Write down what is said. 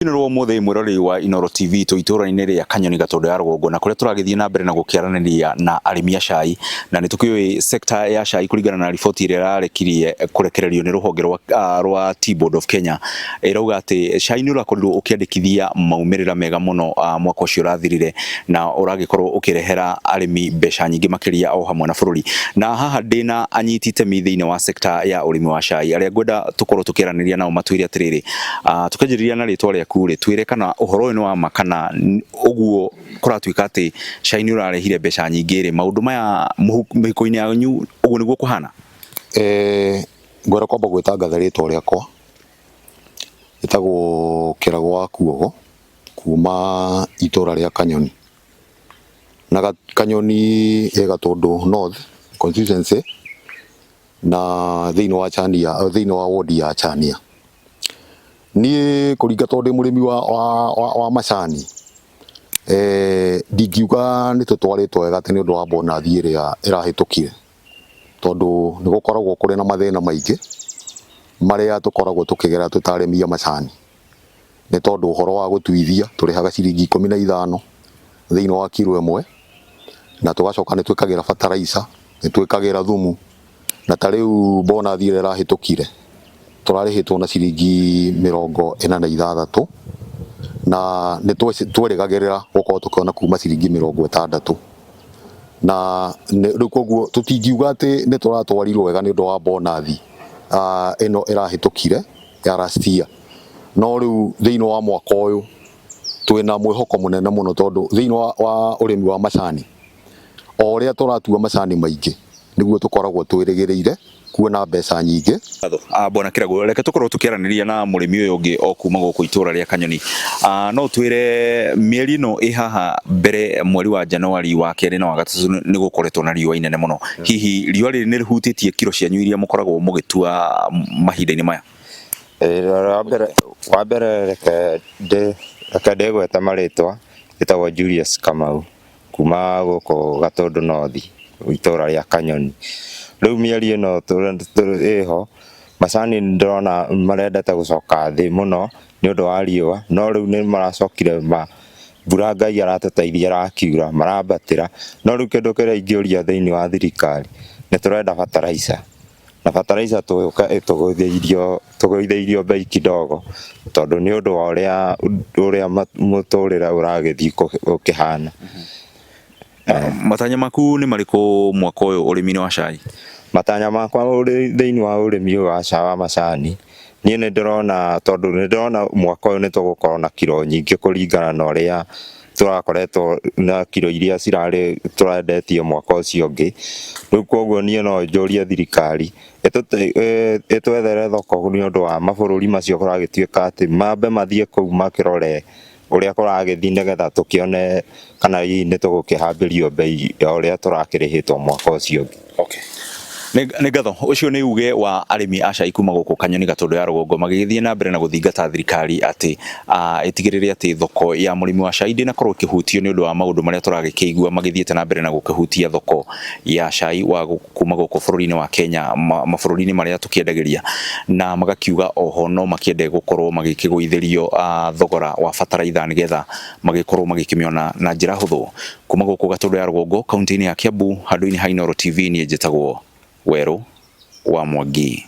Nĩrwo mũthĩ mwĩrori wa Inooro TV tũitũra-inĩ rĩa Kanyoni Gatundu ya rũgongo na kũrĩa tũragĩthiĩ na mbere na gũkĩaranĩria na arĩmi a cai, na nĩtũkĩũĩ sector ya cai kũringana na riboti ĩrĩa ĩrarekirie kũrekererio nĩ rũhonge rwa Tea Board of Kenya ĩrauga atĩ cai nĩ ũrakorirwo ũkĩandĩkithia maumĩrĩra mega mũno mwaka ũcio ũrathirire, na ũragĩkorwo ũkĩrehera arĩmi mbeca nyingĩ makĩria o hamwe na bũrũri. Na haha ndĩna anyiti itemi thĩinĩ wa sector ya ũrĩmi wa cai arĩa ngwenda tũkorwo tũkĩaranĩria nao matwĩre atĩrĩrĩ, tũkanjĩrĩria na rĩtwa rĩa kure twire kana uhoro ino wa makana uguo kuratuika ati cai ni urarehire mbeca nyingĩ rĩ maundu maya mĩhuko-inĩ yanyu uguo niguo kuhana? Ngwenda kwamba gwitangatha rĩtwa rĩakwa gĩtagwo Kĩrago wa Kuogo kuma itũra rĩa Kanyoni, na Kanyoni Gatundu North constituency na thĩinĩ wa Chania, thĩinĩ wa ward ya Chania. Niĩ kũringa tondũ mũrĩmi wa macani ndingiuga nĩ tũtwarĩtwo wega atĩ nĩ ũndũ wa bonathi ĩrĩa ĩrahĩtũkire, tondũ nĩ gũkoragwo kũrĩ na mathĩna maingĩ marĩa tũkoragwo tũkĩgerera tũtarĩmi a macani. Nĩ tondũ ũhoro wa gũtuithia tũrĩhaga ciringi 15 thĩinĩ wa kilo ĩmwe, na tũgacoka nĩ twĩkagĩra fertilizer, nĩ twĩkagĩra thumu, na ta rĩu bonathi ĩrĩa ĩrahĩtũkire tũrarĩhĩtwo na ciringi 46 na nĩ twerĩgagĩrĩra gũkorwo tũkĩona kuma ciringi 60, na rĩu koguo tũtingiuga atĩ nĩ tũratwarirwo wega nĩ ũndũ wa bonathi ĩno ĩrahĩtũkire ya last year. No rĩu thĩinĩ wa mwaka ũyũ twĩna mwĩhoko mũnene mũno, tondũ thĩinĩ wa ũrĩmi wa macani o ũrĩa tũratua macani maingĩ nĩguo tũkoragwo twĩrĩgĩrĩire kuona mbeca nyingĩ. Bwana Kĩrago, reke tũkorwo tũkĩaranĩria na mũrĩmi ũyũ ũngĩ o kuma gũkũ itũra rĩa Kanyoni. No twĩre mĩeri ĩno ĩ haha mbere mweri wa Januari wa kerĩ na wa gatatũ nĩ gũkoretwo na riũa inene mũno. Hihi riũa rĩrĩ nĩ rĩhutĩtie kiro cianyu iria mũkoragwo mũgĩtua mahinda-inĩ maya? Wa mbere reke ndĩgweta marĩtwa, gĩtagwo Julius Kamau kuma gũkũ Gatundu North itũra rĩa Kanyoni. Rĩu mĩeri ĩno ĩho macani ndĩrona marendete gũcoka thĩ mũno nĩ ũndũ wa riũa, no rĩu nĩ maracokire mbura Ngai aratũteithia ĩrakiura marambatĩra. No rĩu kĩndũ kĩrĩa ingĩũria thĩinĩ wa thirikari nĩ tũrenda fertilizer, na fertilizer tũgũithĩirio bei kidogo, tondũ nĩ ũndũ wa ũrĩa mũtũrĩre ũragĩthiĩ ũkĩhana. Matanya maku nĩ marĩkũ mwaka ũyũ ũrĩmi-inĩ wa cai? Matanya makwa thĩinĩ wa ũrĩmi ũyũ wa macani, niĩ nĩ ndĩrona, tondũ nĩ ndĩrona mwaka ũyũ nĩ tũgũkorwo na kiro nyingĩ kũringana na ũrĩa tũrakoretwo na kiro iria cirarĩ tũrendetio mwaka ũcio ũngĩ. Rĩu koguo niĩ no njũrie thirikari ĩtwethere thoko nĩ ũndũ wa mabũrũri macio kũragĩtuĩka atĩ mambe mathiĩ kũu makĩrore ũrĩa kũragĩthiĩ, nĩgetha tũkĩone kana hihi nĩ tũgũkĩhambĩrio bei ya ũrĩa tũrakĩrĩhĩtwo mwaka ũcio ũngĩ. Okay. Nĩ ngatho ũcio nĩ uge wa arĩmi a cai kuma gũkũ Kanyoni Gatundu ya rũgongo magĩgĩthiĩ na mbere na gũthingata thirikari atĩ ĩtigĩrĩre atĩ thoko ya mũrĩmi wa cai ndĩnakorwo ĩkĩhutio nĩ ũndũ wa maũndũ marĩa tũragĩkĩigua magĩthiĩte na mbere na gũkĩhutia thoko ya cai wa kuma gũkũ bũrũri-inĩ wa Kenya, mabũrũri-inĩ marĩa tũkĩendagĩria, na magakiuga oho no makĩende gũkorwo magĩkĩgũithĩrio thogora wa fertilizer nĩgetha magĩkorwo magĩkĩmĩona na njĩra hũthũ. Kuma gũkũ Gatundu ya rũgongo kaunti-inĩ ya Kiambu, handũ-inĩ ha Inooro TV, niĩ njĩtagwo Werũ wa Mwangi.